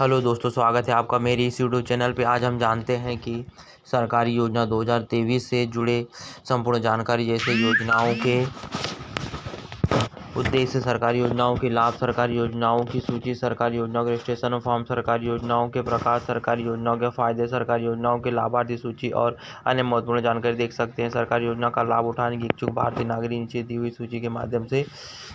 Hello दोस्तों, स्वागत है आपका मेरी इस यूट्यूब चैनल पे। आज हम जानते हैं कि सरकारी योजना 2023 से जुड़े संपूर्ण जानकारी, जैसे योजनाओं के उद्देश्य, सरकारी योजनाओं के लाभ, सरकारी योजनाओं की सूची, सरकारी योजनाओं के रजिस्ट्रेशन फॉर्म, सरकारी योजनाओं के प्रकार, सरकारी योजनाओं के फायदे, सरकारी योजनाओं के लाभार्थी सूची और अन्य महत्वपूर्ण जानकारी देख सकते हैं। सरकारी योजना का लाभ उठाने की इच्छुक भारतीय नागरिक नीचे दी हुई सूची के माध्यम से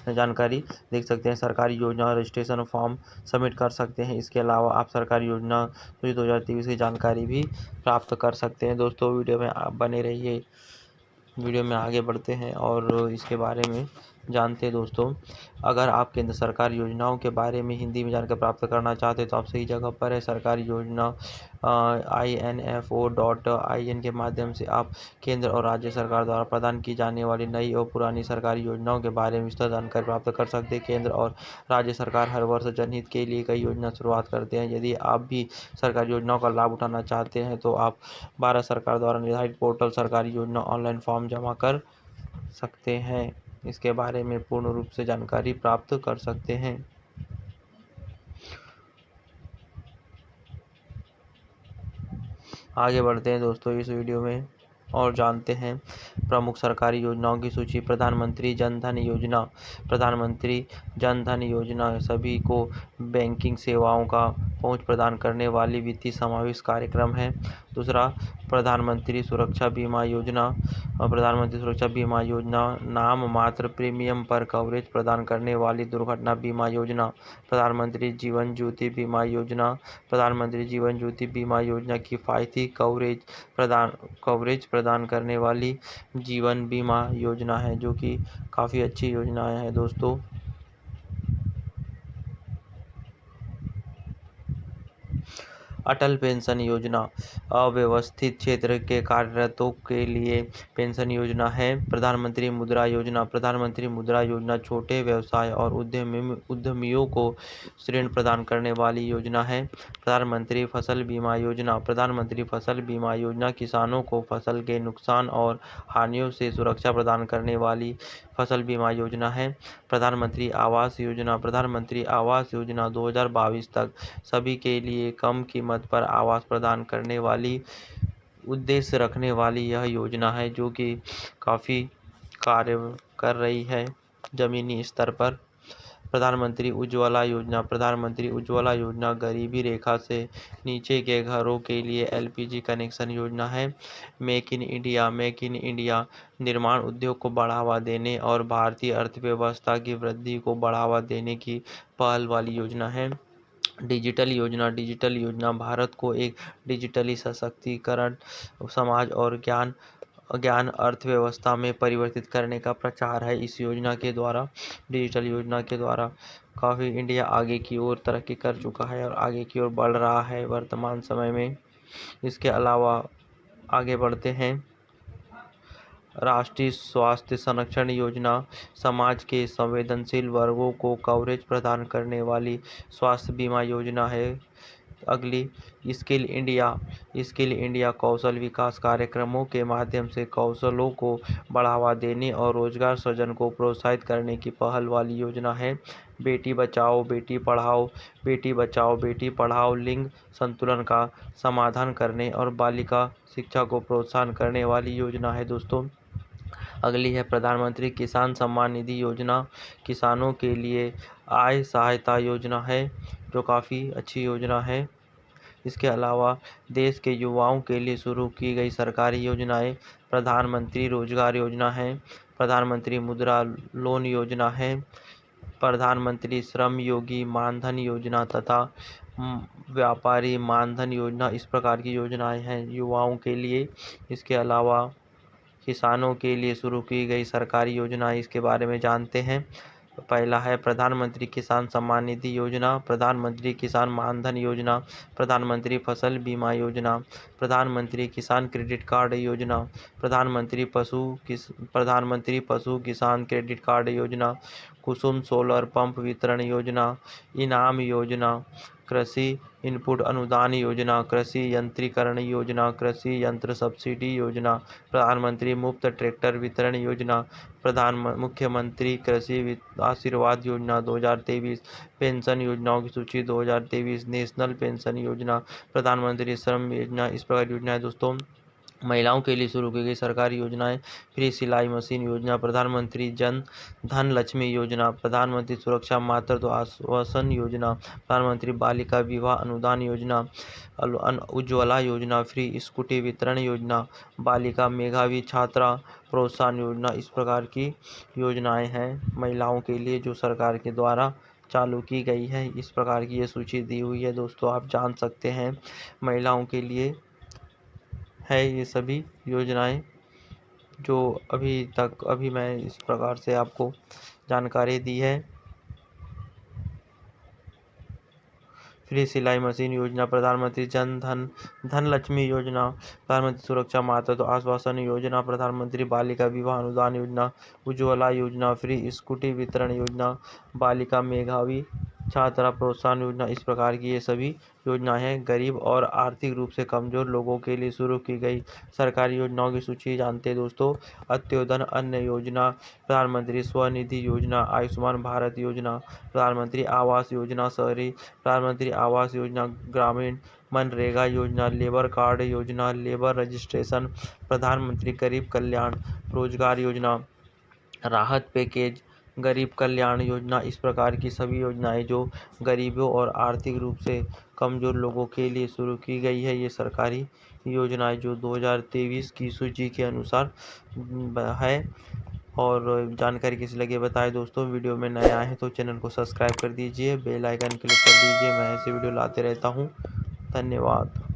जानकारी देख सकते हैं। सरकारी योजना रजिस्ट्रेशन फॉर्म सबमिट कर सकते हैं। इसके अलावा आप सरकारी योजना सूची 2023 की जानकारी भी प्राप्त कर सकते हैं। दोस्तों, वीडियो में आप बने रहिए। वीडियो में आगे बढ़ते हैं और इसके बारे में जानते हैं। दोस्तों, अगर आप केंद्र सरकार योजनाओं के बारे में हिंदी में जानकारी प्राप्त करना चाहते हैं तो आप सही जगह पर है। सरकारी योजना info.in के माध्यम से आप केंद्र और राज्य सरकार द्वारा प्रदान की जाने वाली नई और पुरानी सरकारी योजनाओं के बारे में विस्तृत जानकारी प्राप्त कर सकते हैं। केंद्र और राज्य सरकार हर वर्ष जनहित के लिए कई योजना शुरुआत करते हैं। यदि आप भी सरकारी योजनाओं का लाभ उठाना चाहते हैं तो आप भारत सरकार द्वारा निर्धारित पोर्टल सरकारी योजना ऑनलाइन फॉर्म जमा कर सकते हैं। इसके बारे में पूर्ण रूप से जानकारी प्राप्त कर सकते हैं। आगे बढ़ते हैं दोस्तों इस वीडियो में और जानते हैं प्रमुख सरकारी योजनाओं की सूची। प्रधानमंत्री जन धन योजना। प्रधानमंत्री जन धन योजना सभी को बैंकिंग सेवाओं का पहुंच प्रदान करने वाली वित्तीय समावेश कार्यक्रम है। दूसरा, प्रधानमंत्री सुरक्षा बीमा योजना। प्रधानमंत्री सुरक्षा बीमा योजना नाम मात्र प्रीमियम पर कवरेज प्रदान करने वाली दुर्घटना बीमा योजना। प्रधानमंत्री जीवन ज्योति बीमा योजना। प्रधानमंत्री जीवन ज्योति बीमा योजना किफायती कवरेज प्रदान करने वाली जीवन बीमा योजना है, जो कि काफ़ी अच्छी योजनाएं हैं। दोस्तों, अटल पेंशन योजना अव्यवस्थित क्षेत्र के कार्यरतों के लिए पेंशन योजना है। प्रधानमंत्री मुद्रा योजना। प्रधानमंत्री मुद्रा योजना छोटे व्यवसाय और उद्यमियों को ऋण प्रदान करने वाली योजना है। प्रधानमंत्री फसल बीमा योजना। प्रधानमंत्री फसल बीमा योजना किसानों को फसल के नुकसान और हानियों से सुरक्षा प्रदान करने वाली फसल बीमा योजना है। प्रधानमंत्री आवास योजना। प्रधानमंत्री आवास योजना 2022 तक सभी के लिए कम कीमत पर आवास प्रदान करने वाली उद्देश्य रखने वाली यह योजना है, जो कि काफ़ी कार्य कर रही है जमीनी स्तर पर। प्रधानमंत्री उज्ज्वला योजना। प्रधानमंत्री उज्ज्वला योजना गरीबी रेखा से नीचे के घरों के लिए एलपीजी कनेक्शन योजना है। मेक इन इंडिया निर्माण उद्योग को बढ़ावा देने और भारतीय अर्थव्यवस्था की वृद्धि को बढ़ावा देने की पहल वाली योजना है। डिजिटल योजना भारत को एक डिजिटली सशक्तिकरण समाज और ज्ञान अर्थव्यवस्था में परिवर्तित करने का प्रचार है। इस योजना के द्वारा, डिजिटल योजना के द्वारा काफ़ी इंडिया आगे की ओर तरक्की कर चुका है और आगे की ओर बढ़ रहा है वर्तमान समय में। इसके अलावा आगे बढ़ते हैं। राष्ट्रीय स्वास्थ्य संरक्षण योजना समाज के संवेदनशील वर्गों को कवरेज प्रदान करने वाली स्वास्थ्य बीमा योजना है। अगली, स्किल इंडिया कौशल विकास कार्यक्रमों के माध्यम से कौशलों को बढ़ावा देने और रोजगार सृजन को प्रोत्साहित करने की पहल वाली योजना है। बेटी बचाओ बेटी पढ़ाओ लिंग संतुलन का समाधान करने और बालिका शिक्षा को प्रोत्साहन करने वाली योजना है। दोस्तों, अगली है प्रधानमंत्री किसान सम्मान निधि योजना। किसानों के लिए आय सहायता योजना है, जो काफ़ी अच्छी योजना है। इसके अलावा देश के युवाओं के लिए शुरू की गई सरकारी योजनाएं प्रधानमंत्री रोजगार योजना है, प्रधानमंत्री मुद्रा लोन योजना है, प्रधानमंत्री श्रम योगी मानधन योजना तथा व्यापारी मानधन योजना। इस प्रकार की योजनाएं हैं युवाओं के लिए। इसके अलावा किसानों के लिए शुरू की गई सरकारी योजना, इसके बारे में जानते हैं। पहला है प्रधानमंत्री किसान सम्मान निधि योजना, प्रधानमंत्री किसान मानधन योजना, प्रधानमंत्री फसल बीमा योजना, प्रधानमंत्री किसान क्रेडिट कार्ड योजना, प्रधानमंत्री पशु किसान क्रेडिट कार्ड योजना, कुसुम सोलर पंप वितरण योजना, इनाम योजना, कृषि इनपुट अनुदान योजना, कृषि यंत्रीकरण योजना, कृषि यंत्र सब्सिडी योजना, प्रधानमंत्री मुफ्त ट्रैक्टर वितरण योजना, मुख्यमंत्री कृषि आशीर्वाद योजना 2023, पेंशन योजनाओं की सूची 2023, नेशनल पेंशन योजना, प्रधानमंत्री श्रम योजना। इस प्रकार योजना है दोस्तों। महिलाओं के लिए शुरू की गई सरकारी योजनाएं: फ्री सिलाई मशीन योजना, प्रधानमंत्री जन धन लक्ष्मी योजना, प्रधानमंत्री सुरक्षा मातृत्व आश्वासन योजना, प्रधानमंत्री बालिका विवाह अनुदान योजना, उज्ज्वला योजना, फ्री स्कूटी वितरण योजना, बालिका मेधावी छात्रा प्रोत्साहन योजना। इस प्रकार की योजनाएं हैं महिलाओं के लिए जो सरकार के द्वारा चालू की गई है। इस प्रकार की ये सूची दी हुई है दोस्तों, आप जान सकते हैं महिलाओं के लिए है ये सभी योजनाएं जो अभी मैं इस प्रकार से आपको जानकारी दी है। फ्री सिलाई मशीन योजना, प्रधानमंत्री जन धन लक्ष्मी योजना, प्रधानमंत्री सुरक्षा मातृत्व आश्वासन योजना, प्रधानमंत्री बालिका विवाह अनुदान योजना, उज्ज्वला योजना, फ्री स्कूटी वितरण योजना, बालिका मेधावी छात्रा प्रोत्साहन योजना। इस प्रकार की ये सभी योजनाएं हैं गरीब और आर्थिक रूप से कमजोर लोगों के लिए शुरू की गई सरकारी योजनाओं की सूची जानते हैं दोस्तों। अंत्योदय अन्न योजना, प्रधानमंत्री स्वनिधि योजना, आयुष्मान भारत योजना, प्रधानमंत्री आवास योजना शहरी, प्रधानमंत्री आवास योजना ग्रामीण, मनरेगा योजना, लेबर कार्ड योजना, लेबर रजिस्ट्रेशन, प्रधानमंत्री गरीब कल्याण रोजगार योजना, राहत पैकेज, गरीब कल्याण योजना। इस प्रकार की सभी योजनाएं जो गरीबों और आर्थिक रूप से कमजोर लोगों के लिए शुरू की गई है, ये सरकारी योजनाएं जो 2023 की सूची के अनुसार है। और जानकारी किसी लगे बताएं दोस्तों। वीडियो में नए आए हैं तो चैनल को सब्सक्राइब कर दीजिए, बेल आइकन क्लिक कर दीजिए, मैं ऐसे वीडियो लाते रहता हूं। धन्यवाद।